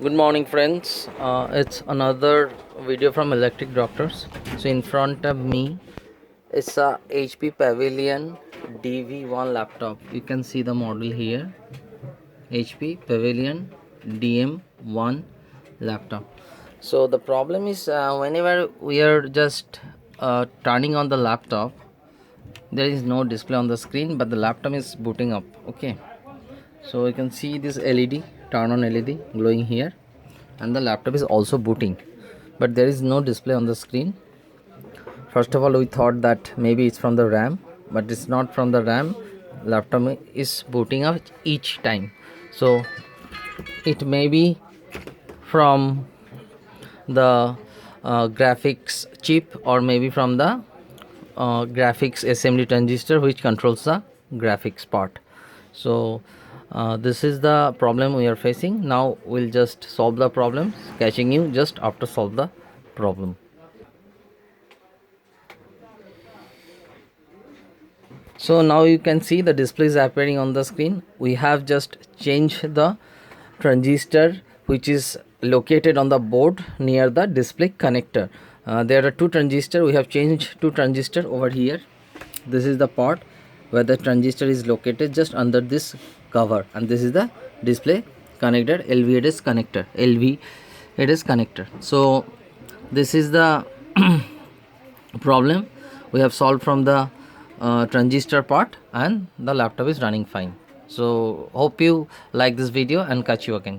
Good morning, friends. It's another video from Electric Doctors. So in front of me is a HP Pavilion DV1 laptop. You can see the model here. HP Pavilion DM1 laptop. So the problem is whenever we are just turning on the laptop, there is no display on the screen, but the laptop is booting up. Okay. So you can see this LED, turn on LED glowing here, and the laptop is also booting, but there is no display on the screen. First of all, we thought that maybe it's from the RAM, but it's not from the RAM. Laptop is booting up each time, so it may be from the graphics chip, or maybe from the graphics assembly transistor which controls the graphics part. So this is the problem we are facing. Now we'll just solve the problem, catching you just after solve the problem. So now you can see the display is appearing on the screen. We have just changed the transistor which is located on the board near the display connector. There are two transistors. We have changed two transistors over here. This is the part where the transistor is located just under this cover, and this is the display connector, LVDS connector, LVDS connector. So this is the problem we have solved from the transistor part, and the laptop is running fine. So hope you like this video, and catch you again.